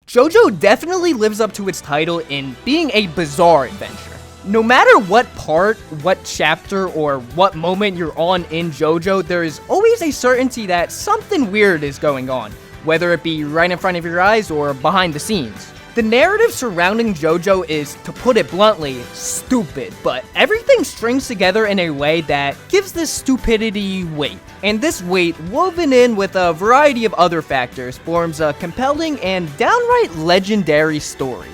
Jojo definitely lives up to its title in being a bizarre adventure. No matter what part, what chapter, or what moment you're on in Jojo, there is always a certainty that something weird is going on, whether it be right in front of your eyes or behind the scenes. The narrative surrounding Jojo is, to put it bluntly, stupid, but everything strings together in a way that gives this stupidity weight. And this weight, woven in with a variety of other factors, forms a compelling and downright legendary story.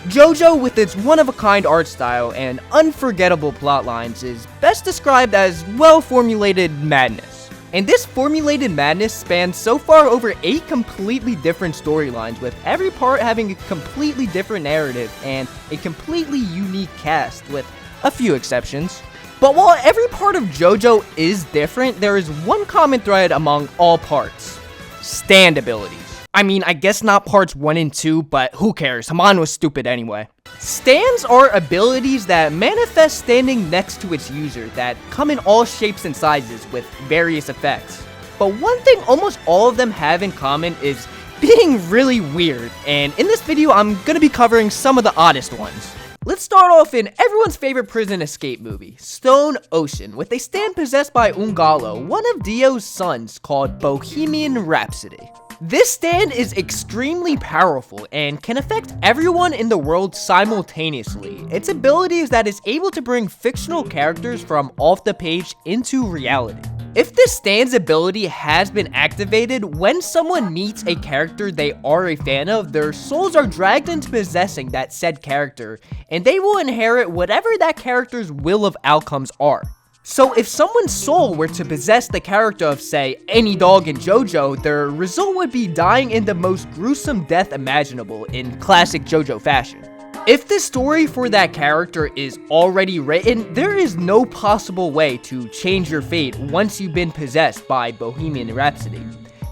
Jojo, with its one-of-a-kind art style and unforgettable plotlines, is best described as well-formulated madness. And this formulated madness spans so far over 8 completely different storylines, with every part having a completely different narrative and a completely unique cast, with a few exceptions. But while every part of Jojo is different, there is one common thread among all parts: stand abilities. I mean, I guess not parts 1 and 2, but who cares, Haman was stupid anyway. Stands are abilities that manifest standing next to its user that come in all shapes and sizes with various effects. But one thing almost all of them have in common is being really weird, and in this video I'm gonna be covering some of the oddest ones. Let's start off in everyone's favorite prison escape movie, Stone Ocean, with a stand possessed by Ungalo, one of Dio's sons, called Bohemian Rhapsody. This stand is extremely powerful and can affect everyone in the world simultaneously. Its ability is that it's able to bring fictional characters from off the page into reality. If this stand's ability has been activated, when someone meets a character they are a fan of, their souls are dragged into possessing that said character, and they will inherit whatever that character's will of outcomes are. So if someone's soul were to possess the character of, say, any dog in Jojo, their result would be dying in the most gruesome death imaginable in classic Jojo fashion. If the story for that character is already written, there is no possible way to change your fate once you've been possessed by Bohemian Rhapsody.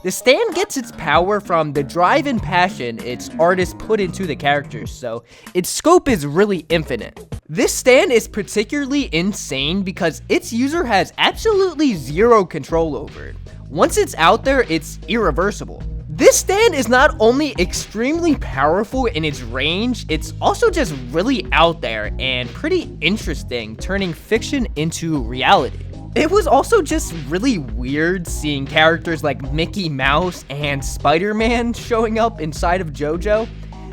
The stand gets its power from the drive and passion its artists put into the characters, so its scope is really infinite. This stand is particularly insane because its user has absolutely zero control over it. Once it's out there, it's irreversible. This stand is not only extremely powerful in its range, it's also just really out there and pretty interesting, turning fiction into reality. It was also just really weird seeing characters like Mickey Mouse and Spider-Man showing up inside of Jojo.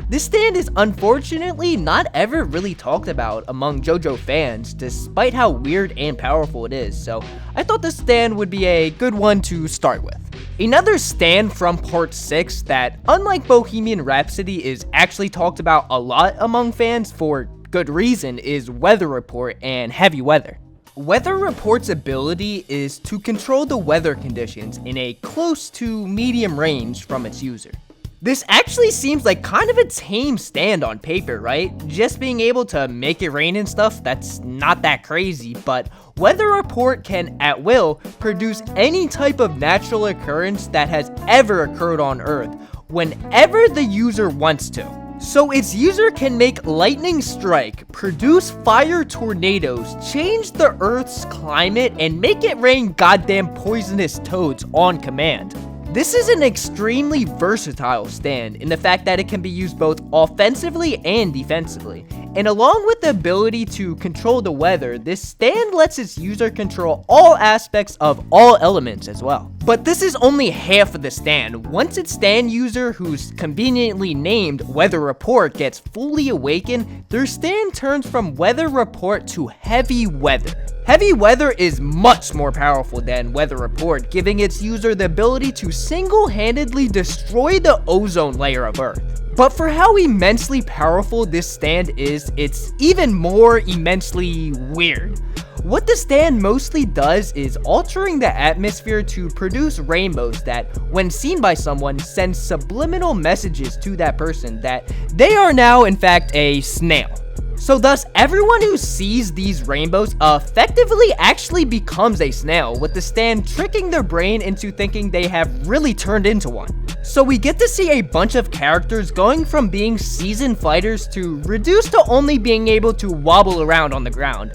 This stand is unfortunately not ever really talked about among Jojo fans, despite how weird and powerful it is, so I thought this stand would be a good one to start with. Another stand from part 6 that, unlike Bohemian Rhapsody, is actually talked about a lot among fans for good reason is Weather Report and Heavy Weather. Weather Report's ability is to control the weather conditions in a close to medium range from its user. This actually seems like kind of a tame stand on paper, right? Just being able to make it rain and stuff, that's not that crazy, but Weather Report can, at will, produce any type of natural occurrence that has ever occurred on Earth, whenever the user wants to. So its user can make lightning strike, produce fire tornadoes, change the Earth's climate, and make it rain goddamn poisonous toads on command. This is an extremely versatile stand in the fact that it can be used both offensively and defensively. And along with the ability to control the weather, this stand lets its user control all aspects of all elements as well. But this is only half of the stand. Once its stand user, who's conveniently named Weather Report, gets fully awakened, their stand turns from Weather Report to Heavy Weather. Heavy Weather is much more powerful than Weather Report, giving its user the ability to single-handedly destroy the ozone layer of Earth. But for how immensely powerful this stand is, it's even more immensely weird. What the stand mostly does is altering the atmosphere to produce rainbows that, when seen by someone, send subliminal messages to that person that they are now, in fact, a snail. So thus, everyone who sees these rainbows effectively actually becomes a snail, with the stand tricking their brain into thinking they have really turned into one. So we get to see a bunch of characters going from being seasoned fighters to reduced to only being able to wobble around on the ground.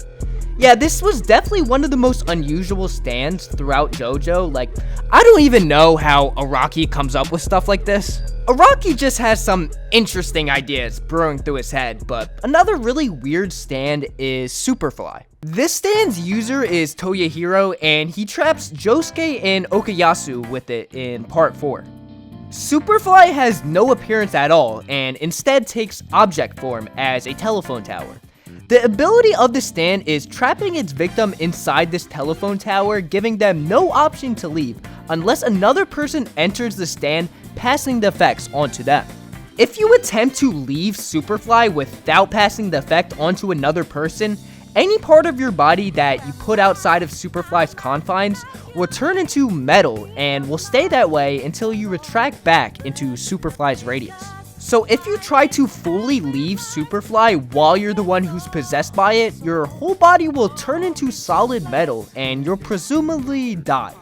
Yeah, this was definitely one of the most unusual stands throughout JoJo. Like, I don't even know how Araki comes up with stuff like this. Araki just has some interesting ideas brewing through his head, but another really weird stand is Superfly. This stand's user is Toyohiro, and he traps Josuke and Okuyasu with it in part 4. Superfly has no appearance at all, and instead takes object form as a telephone tower. The ability of the stand is trapping its victim inside this telephone tower, giving them no option to leave unless another person enters the stand, passing the effects onto them. If you attempt to leave Superfly without passing the effect onto another person, any part of your body that you put outside of Superfly's confines will turn into metal and will stay that way until you retract back into Superfly's radius. So if you try to fully leave Superfly while you're the one who's possessed by it, your whole body will turn into solid metal and you'll presumably die.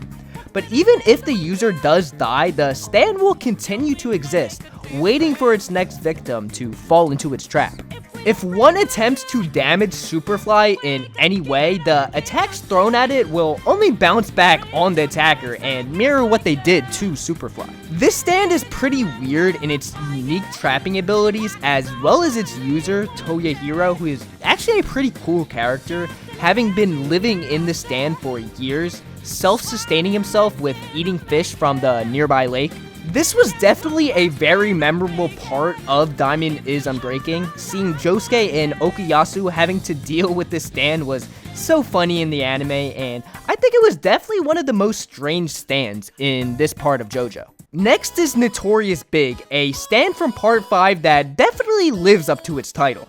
But even if the user does die, the stand will continue to exist, waiting for its next victim to fall into its trap. If one attempts to damage Superfly in any way, the attacks thrown at it will only bounce back on the attacker and mirror what they did to Superfly. This stand is pretty weird in its unique trapping abilities, as well as its user, Toyohiro, who is actually a pretty cool character, having been living in the stand for years, self-sustaining himself with eating fish from the nearby lake. This was definitely a very memorable part of Diamond is Unbreaking. Seeing Josuke and Okuyasu having to deal with this stand was so funny in the anime, and I think it was definitely one of the most strange stands in this part of JoJo. Next is Notorious BIG, a stand from part 5 that definitely lives up to its title.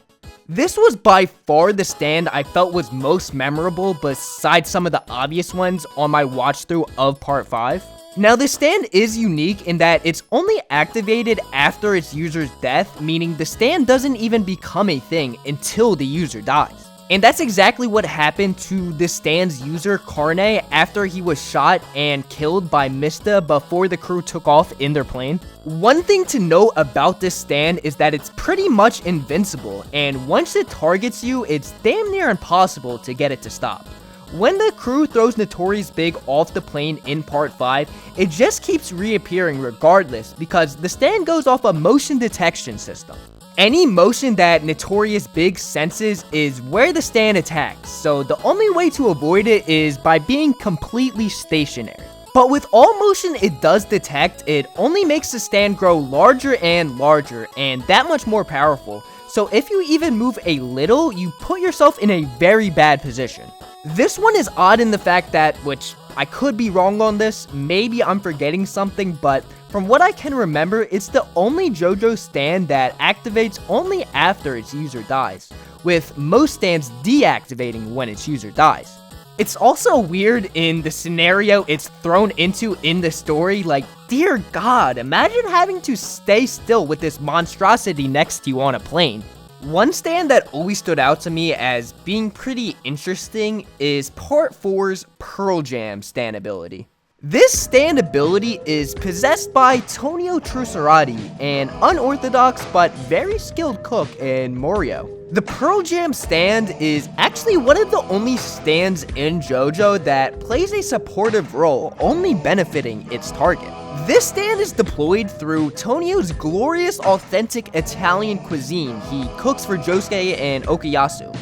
This was by far the stand I felt was most memorable besides some of the obvious ones on my watch through of part 5. Now, this stand is unique in that it's only activated after its user's death, meaning the stand doesn't even become a thing until the user dies. And that's exactly what happened to this stand's user, Carne, after he was shot and killed by Mista before the crew took off in their plane. One thing to note about this stand is that it's pretty much invincible, and once it targets you, it's damn near impossible to get it to stop. When the crew throws Notorious BIG off the plane in part 5, it just keeps reappearing regardless because the stand goes off a motion detection system. Any motion that Notorious BIG senses is where the stand attacks, so the only way to avoid it is by being completely stationary. But with all motion it does detect, it only makes the stand grow larger and larger and that much more powerful, so if you even move a little, you put yourself in a very bad position. This one is odd in the fact that, which I could be wrong on this, maybe I'm forgetting something, but from what I can remember, it's the only JoJo stand that activates only after its user dies, with most stands deactivating when its user dies. It's also weird in the scenario it's thrown into in the story. Like, dear God, imagine having to stay still with this monstrosity next to you on a plane. One stand that always stood out to me as being pretty interesting is Part 4's Pearl Jam stand ability. This stand ability is possessed by Tonio Trucerati, an unorthodox but very skilled cook in Morio. The Pearl Jam stand is actually one of the only stands in JoJo that plays a supportive role, only benefiting its target. This stand is deployed through Tonio's glorious authentic Italian cuisine he cooks for Josuke and Okuyasu.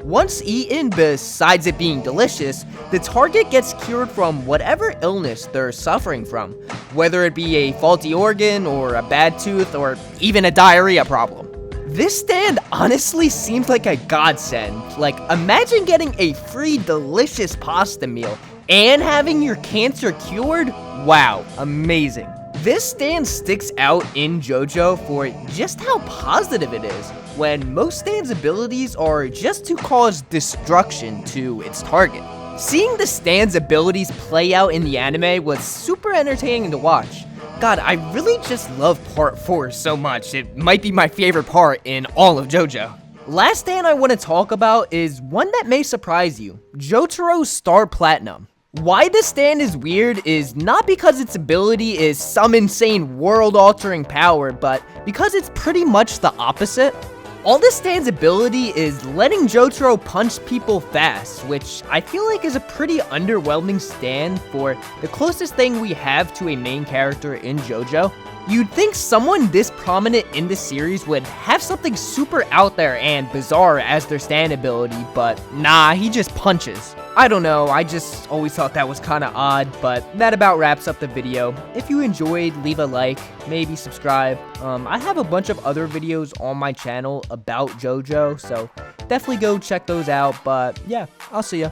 Once eaten, besides it being delicious, the target gets cured from whatever illness they're suffering from, whether it be a faulty organ or a bad tooth or even a diarrhea problem. This stand honestly seems like a godsend. Like, imagine getting a free delicious pasta meal and having your cancer cured. Wow, amazing. This stand sticks out in JoJo for just how positive it is, when most stand's abilities are just to cause destruction to its target. Seeing the stand's abilities play out in the anime was super entertaining to watch. God, I really just love part 4 so much. It might be my favorite part in all of JoJo. Last stand I want to talk about is one that may surprise you, Jotaro's Star Platinum. Why this stand is weird is not because its ability is some insane world-altering power, but because it's pretty much the opposite. All this stand's ability is letting Jojo punch people fast, which I feel like is a pretty underwhelming stand for the closest thing we have to a main character in Jojo. You'd think someone this prominent in the series would have something super out there and bizarre as their stand ability, but nah, he just punches. I don't know, I just always thought that was kinda odd, but that about wraps up the video. If you enjoyed, leave a like, maybe subscribe. I have a bunch of other videos on my channel about Jojo, so definitely go check those out, but yeah, I'll see ya.